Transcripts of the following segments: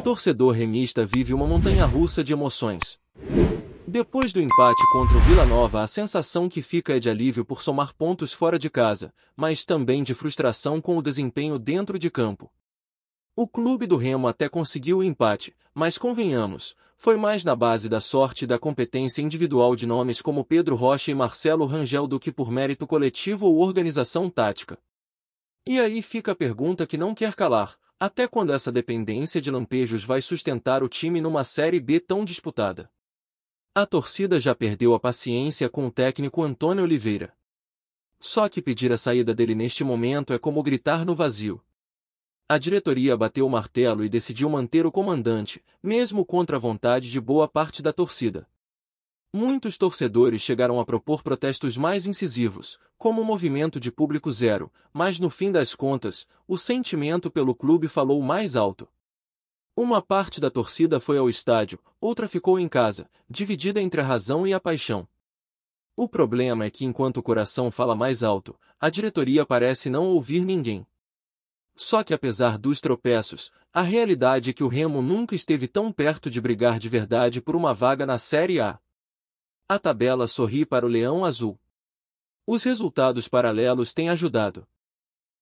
torcedor remista vive uma montanha-russa de emoções. Depois do empate contra o Vila Nova, a sensação que fica é de alívio por somar pontos fora de casa, mas também de frustração com o desempenho dentro de campo. O clube do Remo até conseguiu o empate, mas convenhamos, foi mais na base da sorte e da competência individual de nomes como Pedro Rocha e Marcelo Rangel do que por mérito coletivo ou organização tática. E aí fica a pergunta que não quer calar: até quando essa dependência de lampejos vai sustentar o time numa Série B tão disputada? A torcida já perdeu a paciência com o técnico Antônio Oliveira. Só que pedir a saída dele neste momento é como gritar no vazio. A diretoria bateu o martelo e decidiu manter o comandante, mesmo contra a vontade de boa parte da torcida. Muitos torcedores chegaram a propor protestos mais incisivos, como o movimento de público zero, mas no fim das contas, o sentimento pelo clube falou mais alto. Uma parte da torcida foi ao estádio, outra ficou em casa, dividida entre a razão e a paixão. O problema é que enquanto o coração fala mais alto, a diretoria parece não ouvir ninguém. Só que apesar dos tropeços, a realidade é que o Remo nunca esteve tão perto de brigar de verdade por uma vaga na Série A. A tabela sorri para o Leão Azul. Os resultados paralelos têm ajudado.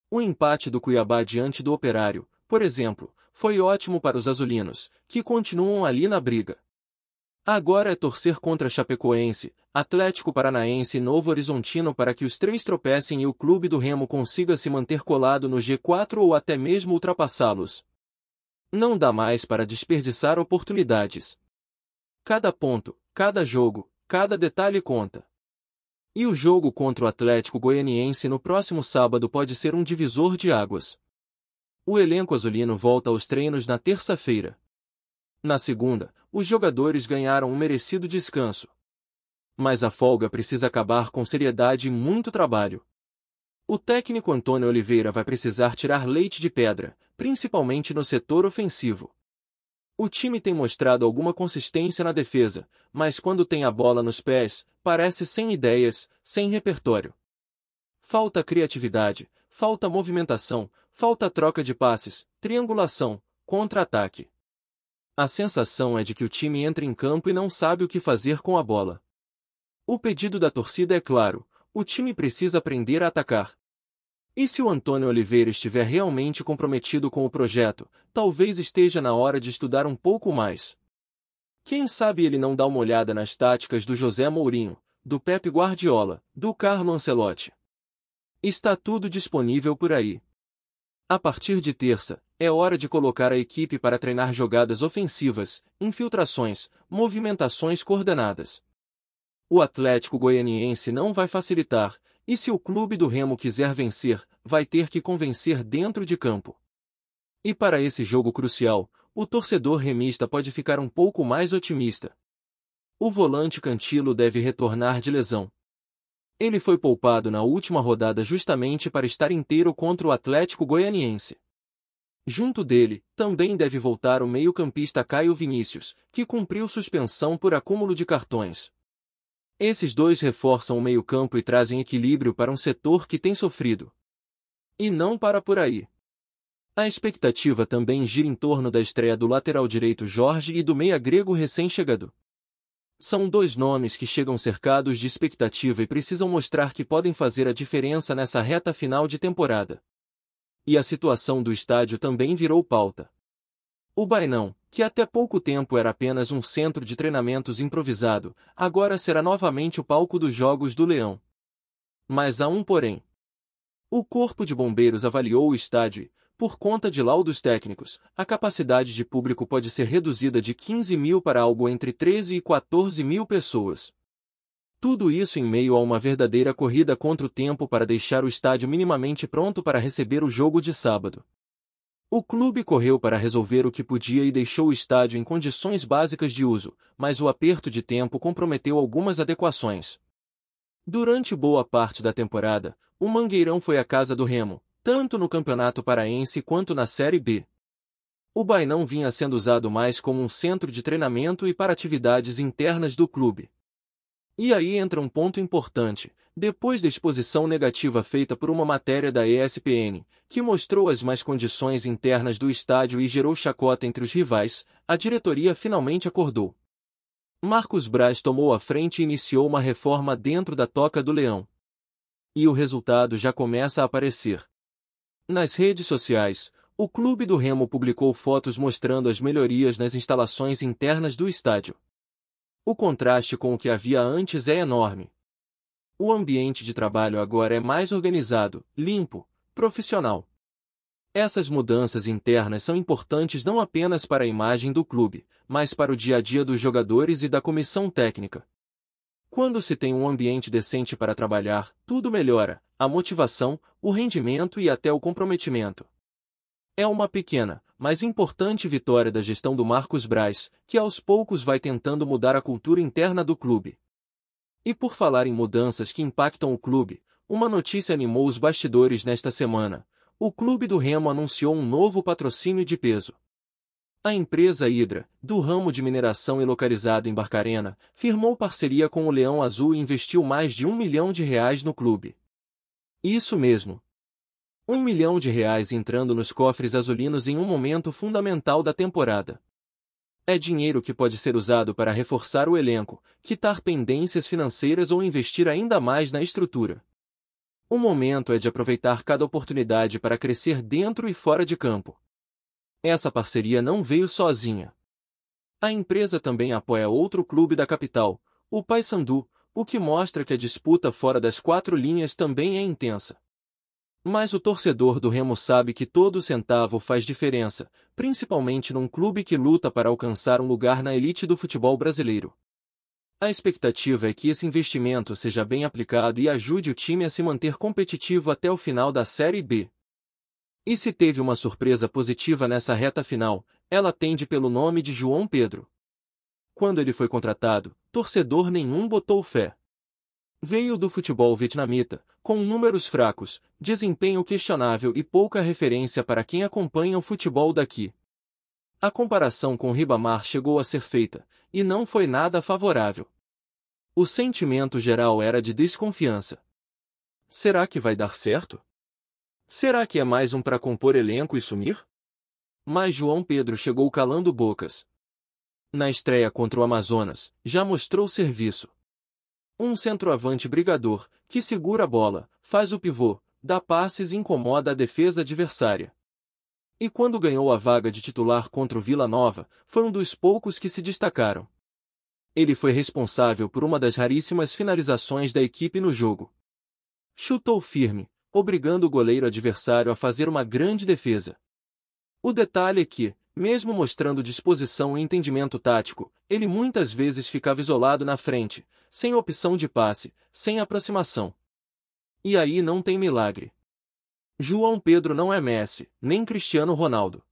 O empate do Cuiabá diante do Operário, por exemplo, foi ótimo para os azulinos, que continuam ali na briga. Agora é torcer contra Chapecoense, Atlético Paranaense e Novo Horizontino para que os três tropecem e o clube do Remo consiga se manter colado no G4 ou até mesmo ultrapassá-los. Não dá mais para desperdiçar oportunidades. Cada ponto, cada jogo, cada detalhe conta. E o jogo contra o Atlético Goianiense no próximo sábado pode ser um divisor de águas. O elenco azulino volta aos treinos na terça-feira. Na segunda, os jogadores ganharam um merecido descanso. Mas a folga precisa acabar com seriedade e muito trabalho. O técnico Antônio Oliveira vai precisar tirar leite de pedra, principalmente no setor ofensivo. O time tem mostrado alguma consistência na defesa, mas quando tem a bola nos pés, parece sem ideias, sem repertório. Falta criatividade, falta movimentação, falta troca de passes, triangulação, contra-ataque. A sensação é de que o time entra em campo e não sabe o que fazer com a bola. O pedido da torcida é claro: o time precisa aprender a atacar. E se o Antônio Oliveira estiver realmente comprometido com o projeto, talvez esteja na hora de estudar um pouco mais. Quem sabe ele não dá uma olhada nas táticas do José Mourinho, do Pep Guardiola, do Carlo Ancelotti. Está tudo disponível por aí. A partir de terça, é hora de colocar a equipe para treinar jogadas ofensivas, infiltrações, movimentações coordenadas. O Atlético Goianiense não vai facilitar, e se o clube do Remo quiser vencer, vai ter que convencer dentro de campo. E para esse jogo crucial, o torcedor remista pode ficar um pouco mais otimista. O volante Cantilo deve retornar de lesão. Ele foi poupado na última rodada justamente para estar inteiro contra o Atlético Goianiense. Junto dele, também deve voltar o meio-campista Caio Vinícius, que cumpriu suspensão por acúmulo de cartões. Esses dois reforçam o meio-campo e trazem equilíbrio para um setor que tem sofrido. E não para por aí. A expectativa também gira em torno da estreia do lateral direito Jorge e do meia grego recém-chegado. São dois nomes que chegam cercados de expectativa e precisam mostrar que podem fazer a diferença nessa reta final de temporada. E a situação do estádio também virou pauta. O Bainão, que até pouco tempo era apenas um centro de treinamentos improvisado, agora será novamente o palco dos Jogos do Leão. Mas há um porém. O Corpo de Bombeiros avaliou o estádio e, por conta de laudos técnicos, a capacidade de público pode ser reduzida de 15 mil para algo entre 13 e 14 mil pessoas. Tudo isso em meio a uma verdadeira corrida contra o tempo para deixar o estádio minimamente pronto para receber o jogo de sábado. O clube correu para resolver o que podia e deixou o estádio em condições básicas de uso, mas o aperto de tempo comprometeu algumas adequações. Durante boa parte da temporada, o Mangueirão foi a casa do Remo, tanto no Campeonato Paraense quanto na Série B. O Bainão vinha sendo usado mais como um centro de treinamento e para atividades internas do clube. E aí entra um ponto importante: depois da exposição negativa feita por uma matéria da ESPN, que mostrou as más condições internas do estádio e gerou chacota entre os rivais, a diretoria finalmente acordou. Marcos Braz tomou a frente e iniciou uma reforma dentro da Toca do Leão. E o resultado já começa a aparecer. Nas redes sociais, o Clube do Remo publicou fotos mostrando as melhorias nas instalações internas do estádio. O contraste com o que havia antes é enorme. O ambiente de trabalho agora é mais organizado, limpo, profissional. Essas mudanças internas são importantes não apenas para a imagem do clube, mas para o dia a dia dos jogadores e da comissão técnica. Quando se tem um ambiente decente para trabalhar, tudo melhora, a motivação, o rendimento e até o comprometimento. É uma pequena, mas importante vitória da gestão do Marcos Braz, que aos poucos vai tentando mudar a cultura interna do clube. E por falar em mudanças que impactam o clube, uma notícia animou os bastidores nesta semana. O Clube do Remo anunciou um novo patrocínio de peso. A empresa Hydra, do ramo de mineração e localizada em Barcarena, firmou parceria com o Leão Azul e investiu mais de R$1 milhão no clube. Isso mesmo. R$1 milhão entrando nos cofres azulinos em um momento fundamental da temporada. É dinheiro que pode ser usado para reforçar o elenco, quitar pendências financeiras ou investir ainda mais na estrutura. O momento é de aproveitar cada oportunidade para crescer dentro e fora de campo. Essa parceria não veio sozinha. A empresa também apoia outro clube da capital, o Paysandu, o que mostra que a disputa fora das quatro linhas também é intensa. Mas o torcedor do Remo sabe que todo centavo faz diferença, principalmente num clube que luta para alcançar um lugar na elite do futebol brasileiro. A expectativa é que esse investimento seja bem aplicado e ajude o time a se manter competitivo até o final da Série B. E se teve uma surpresa positiva nessa reta final, ela tende pelo nome de João Pedro. Quando ele foi contratado, torcedor nenhum botou fé. Veio do futebol vietnamita, com números fracos, desempenho questionável e pouca referência para quem acompanha o futebol daqui. A comparação com Ribamar chegou a ser feita, e não foi nada favorável. O sentimento geral era de desconfiança. Será que vai dar certo? Será que é mais um para compor elenco e sumir? Mas João Pedro chegou calando bocas. Na estreia contra o Amazonas, já mostrou serviço. Um centroavante brigador, que segura a bola, faz o pivô, dá passes e incomoda a defesa adversária. E quando ganhou a vaga de titular contra o Vila Nova, foi um dos poucos que se destacaram. Ele foi responsável por uma das raríssimas finalizações da equipe no jogo. Chutou firme, obrigando o goleiro adversário a fazer uma grande defesa. O detalhe é que, mesmo mostrando disposição e entendimento tático, ele muitas vezes ficava isolado na frente, sem opção de passe, sem aproximação. E aí não tem milagre. João Pedro não é Messi, nem Cristiano Ronaldo.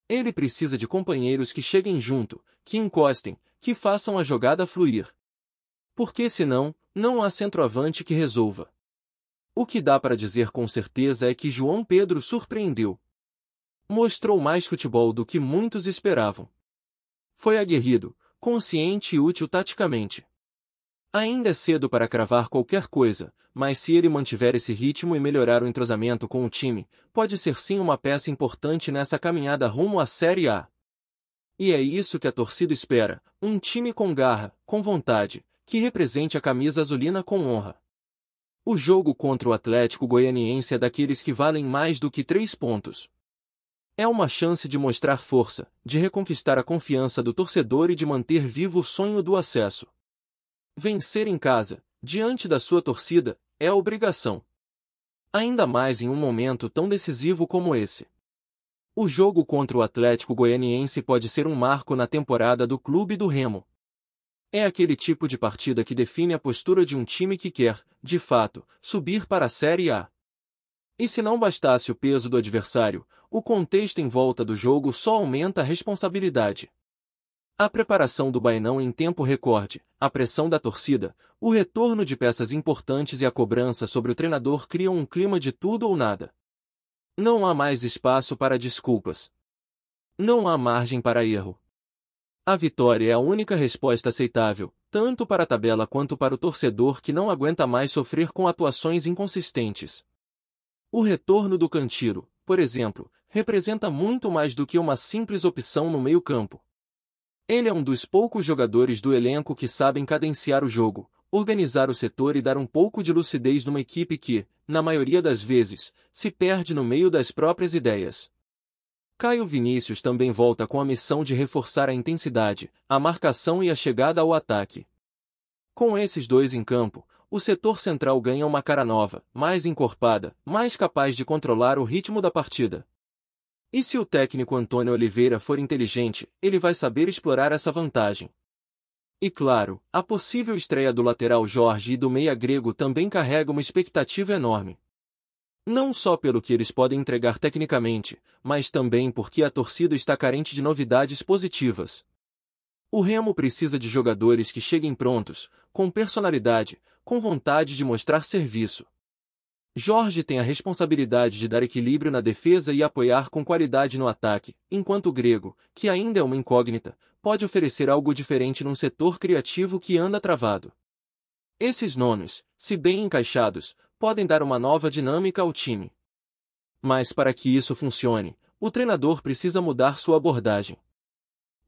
Ele precisa de companheiros que cheguem junto, que encostem, que façam a jogada fluir. Porque senão, não há centroavante que resolva. O que dá para dizer com certeza é que João Pedro surpreendeu. Mostrou mais futebol do que muitos esperavam. Foi aguerrido, consciente e útil taticamente. Ainda é cedo para cravar qualquer coisa, mas se ele mantiver esse ritmo e melhorar o entrosamento com o time, pode ser sim uma peça importante nessa caminhada rumo à Série A. E é isso que a torcida espera, um time com garra, com vontade, que represente a camisa azulina com honra. O jogo contra o Atlético Goianiense é daqueles que valem mais do que 3 pontos. É uma chance de mostrar força, de reconquistar a confiança do torcedor e de manter vivo o sonho do acesso. Vencer em casa, diante da sua torcida, é a obrigação. Ainda mais em um momento tão decisivo como esse. O jogo contra o Atlético Goianiense pode ser um marco na temporada do Clube do Remo. É aquele tipo de partida que define a postura de um time que quer, de fato, subir para a Série A. E se não bastasse o peso do adversário, o contexto em volta do jogo só aumenta a responsabilidade. A preparação do Bainão em tempo recorde, a pressão da torcida, o retorno de peças importantes e a cobrança sobre o treinador criam um clima de tudo ou nada. Não há mais espaço para desculpas. Não há margem para erro. A vitória é a única resposta aceitável, tanto para a tabela quanto para o torcedor que não aguenta mais sofrer com atuações inconsistentes. O retorno do Cantillo, por exemplo, representa muito mais do que uma simples opção no meio-campo. Ele é um dos poucos jogadores do elenco que sabem cadenciar o jogo, organizar o setor e dar um pouco de lucidez numa equipe que, na maioria das vezes, se perde no meio das próprias ideias. Caio Vinícius também volta com a missão de reforçar a intensidade, a marcação e a chegada ao ataque. Com esses dois em campo, o setor central ganha uma cara nova, mais encorpada, mais capaz de controlar o ritmo da partida. E se o técnico Antônio Oliveira for inteligente, ele vai saber explorar essa vantagem. E claro, a possível estreia do lateral Jorge e do meia grego também carrega uma expectativa enorme. Não só pelo que eles podem entregar tecnicamente, mas também porque a torcida está carente de novidades positivas. O Remo precisa de jogadores que cheguem prontos, com personalidade, com vontade de mostrar serviço. Jorge tem a responsabilidade de dar equilíbrio na defesa e apoiar com qualidade no ataque, enquanto o grego, que ainda é uma incógnita, pode oferecer algo diferente num setor criativo que anda travado. Esses nomes, se bem encaixados, podem dar uma nova dinâmica ao time. Mas para que isso funcione, o treinador precisa mudar sua abordagem.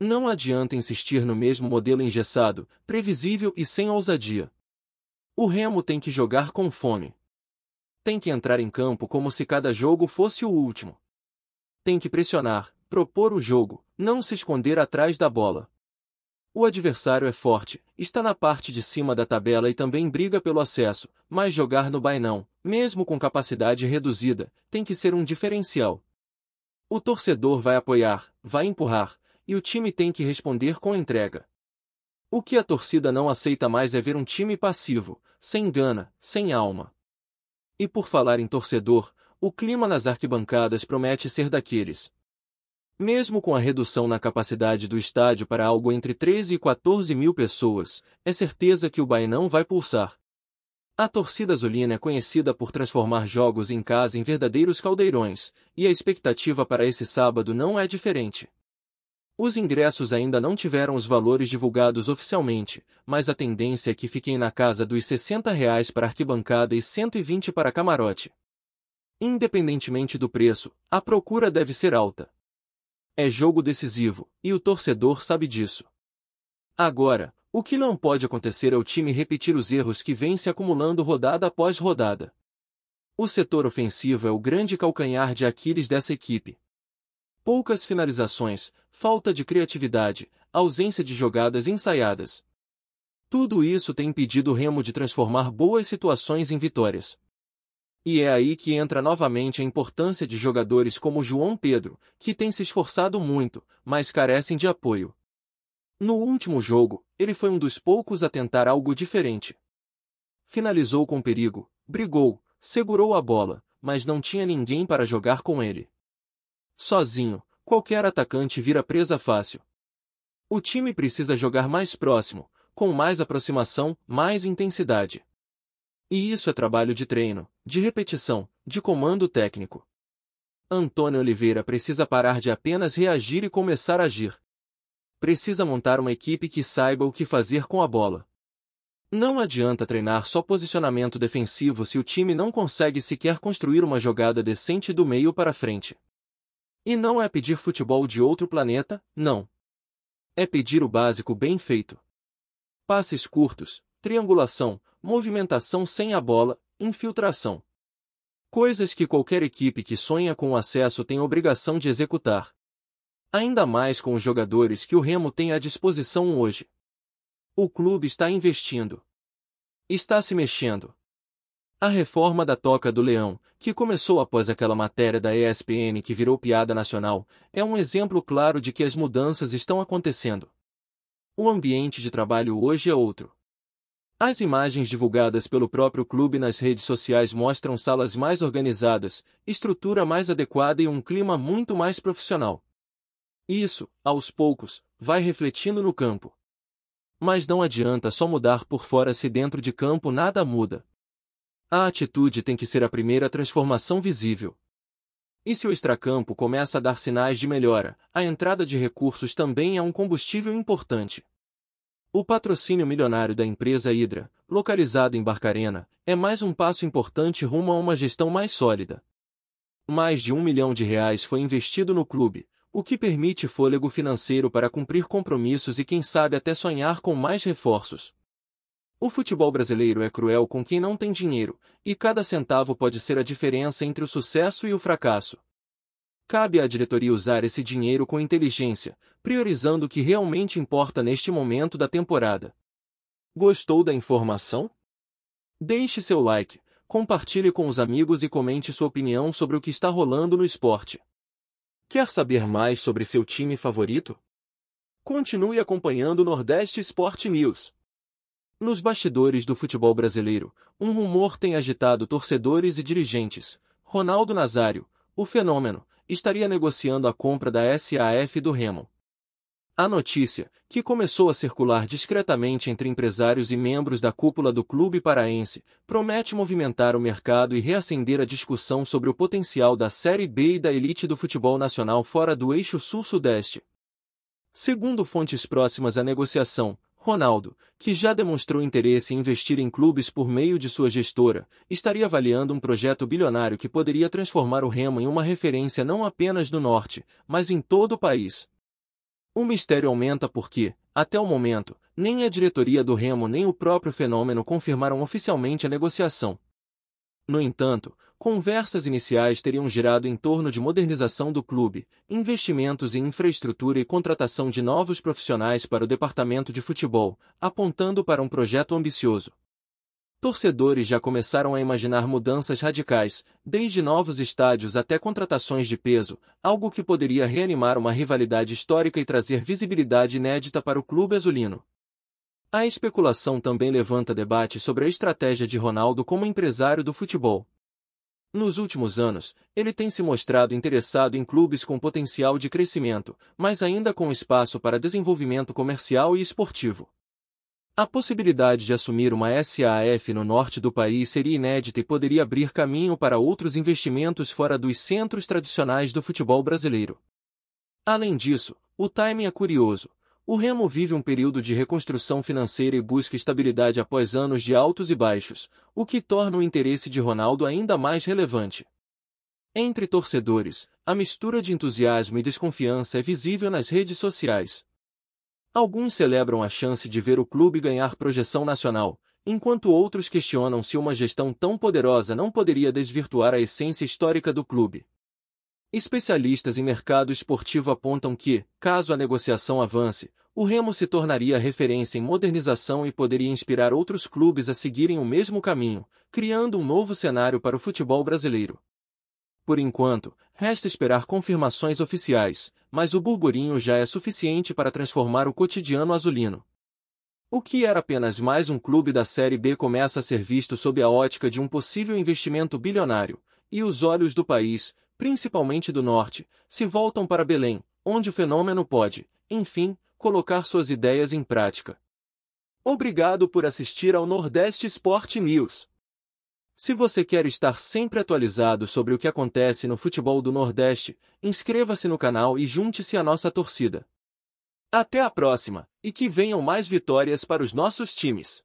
Não adianta insistir no mesmo modelo engessado, previsível e sem ousadia. O Remo tem que jogar com fome. Tem que entrar em campo como se cada jogo fosse o último. Tem que pressionar, propor o jogo, não se esconder atrás da bola. O adversário é forte, está na parte de cima da tabela e também briga pelo acesso, mas jogar no Bainão, mesmo com capacidade reduzida, tem que ser um diferencial. O torcedor vai apoiar, vai empurrar, e o time tem que responder com entrega. O que a torcida não aceita mais é ver um time passivo, sem gana, sem alma. E por falar em torcedor, o clima nas arquibancadas promete ser daqueles. Mesmo com a redução na capacidade do estádio para algo entre 13 e 14 mil pessoas, é certeza que o Bainão vai pulsar. A torcida azulina é conhecida por transformar jogos em casa em verdadeiros caldeirões, e a expectativa para esse sábado não é diferente. Os ingressos ainda não tiveram os valores divulgados oficialmente, mas a tendência é que fiquem na casa dos R$ 60 para arquibancada e 120 para camarote. Independentemente do preço, a procura deve ser alta. É jogo decisivo, e o torcedor sabe disso. Agora, o que não pode acontecer é o time repetir os erros que vem se acumulando rodada após rodada. O setor ofensivo é o grande calcanhar de Aquiles dessa equipe. Poucas finalizações, falta de criatividade, ausência de jogadas ensaiadas. Tudo isso tem impedido o Remo de transformar boas situações em vitórias. E é aí que entra novamente a importância de jogadores como João Pedro, que tem se esforçado muito, mas carecem de apoio. No último jogo, ele foi um dos poucos a tentar algo diferente. Finalizou com perigo, brigou, segurou a bola, mas não tinha ninguém para jogar com ele. Sozinho, qualquer atacante vira presa fácil. O time precisa jogar mais próximo, com mais aproximação, mais intensidade. E isso é trabalho de treino, de repetição, de comando técnico. Antônio Oliveira precisa parar de apenas reagir e começar a agir. Precisa montar uma equipe que saiba o que fazer com a bola. Não adianta treinar só posicionamento defensivo se o time não consegue sequer construir uma jogada decente do meio para frente. E não é pedir futebol de outro planeta, não. É pedir o básico bem feito. Passes curtos, triangulação, movimentação sem a bola, infiltração. Coisas que qualquer equipe que sonha com o acesso tem obrigação de executar. Ainda mais com os jogadores que o Remo tem à disposição hoje. O clube está investindo. Está se mexendo. A reforma da Toca do Leão, que começou após aquela matéria da ESPN que virou piada nacional, é um exemplo claro de que as mudanças estão acontecendo. O ambiente de trabalho hoje é outro. As imagens divulgadas pelo próprio clube nas redes sociais mostram salas mais organizadas, estrutura mais adequada e um clima muito mais profissional. Isso, aos poucos, vai refletindo no campo. Mas não adianta só mudar por fora se dentro de campo nada muda. A atitude tem que ser a primeira transformação visível. E se o extracampo começa a dar sinais de melhora, a entrada de recursos também é um combustível importante. O patrocínio milionário da empresa Hydra, localizado em Barcarena, é mais um passo importante rumo a uma gestão mais sólida. Mais de R$ 1 milhão foi investido no clube, o que permite fôlego financeiro para cumprir compromissos e quem sabe até sonhar com mais reforços. O futebol brasileiro é cruel com quem não tem dinheiro, e cada centavo pode ser a diferença entre o sucesso e o fracasso. Cabe à diretoria usar esse dinheiro com inteligência, priorizando o que realmente importa neste momento da temporada. Gostou da informação? Deixe seu like, compartilhe com os amigos e comente sua opinião sobre o que está rolando no esporte. Quer saber mais sobre seu time favorito? Continue acompanhando o Nordeste Sport News. Nos bastidores do futebol brasileiro, um rumor tem agitado torcedores e dirigentes. Ronaldo Nazário, o fenômeno, estaria negociando a compra da SAF do Remo. A notícia, que começou a circular discretamente entre empresários e membros da cúpula do clube paraense, promete movimentar o mercado e reacender a discussão sobre o potencial da Série B e da elite do futebol nacional fora do eixo sul-sudeste. Segundo fontes próximas à negociação, Ronaldo, que já demonstrou interesse em investir em clubes por meio de sua gestora, estaria avaliando um projeto bilionário que poderia transformar o Remo em uma referência não apenas no Norte, mas em todo o país. O mistério aumenta porque, até o momento, nem a diretoria do Remo nem o próprio fenômeno confirmaram oficialmente a negociação. No entanto, conversas iniciais teriam girado em torno de modernização do clube, investimentos em infraestrutura e contratação de novos profissionais para o departamento de futebol, apontando para um projeto ambicioso. Torcedores já começaram a imaginar mudanças radicais, desde novos estádios até contratações de peso, algo que poderia reanimar uma rivalidade histórica e trazer visibilidade inédita para o clube azulino. A especulação também levanta debate sobre a estratégia de Ronaldo como empresário do futebol. Nos últimos anos, ele tem se mostrado interessado em clubes com potencial de crescimento, mas ainda com espaço para desenvolvimento comercial e esportivo. A possibilidade de assumir uma SAF no norte do país seria inédita e poderia abrir caminho para outros investimentos fora dos centros tradicionais do futebol brasileiro. Além disso, o timing é curioso. O Remo vive um período de reconstrução financeira e busca estabilidade após anos de altos e baixos, o que torna o interesse de Ronaldo ainda mais relevante. Entre torcedores, a mistura de entusiasmo e desconfiança é visível nas redes sociais. Alguns celebram a chance de ver o clube ganhar projeção nacional, enquanto outros questionam se uma gestão tão poderosa não poderia desvirtuar a essência histórica do clube. Especialistas em mercado esportivo apontam que, caso a negociação avance, o Remo se tornaria referência em modernização e poderia inspirar outros clubes a seguirem o mesmo caminho, criando um novo cenário para o futebol brasileiro. Por enquanto, resta esperar confirmações oficiais, mas o burburinho já é suficiente para transformar o cotidiano azulino. O que era apenas mais um clube da Série B começa a ser visto sob a ótica de um possível investimento bilionário, e os olhos do país, principalmente do Norte, se voltam para Belém, onde o fenômeno pode, enfim, colocar suas ideias em prática. Obrigado por assistir ao Nordeste Sport News. Se você quer estar sempre atualizado sobre o que acontece no futebol do Nordeste, inscreva-se no canal e junte-se à nossa torcida. Até a próxima, e que venham mais vitórias para os nossos times!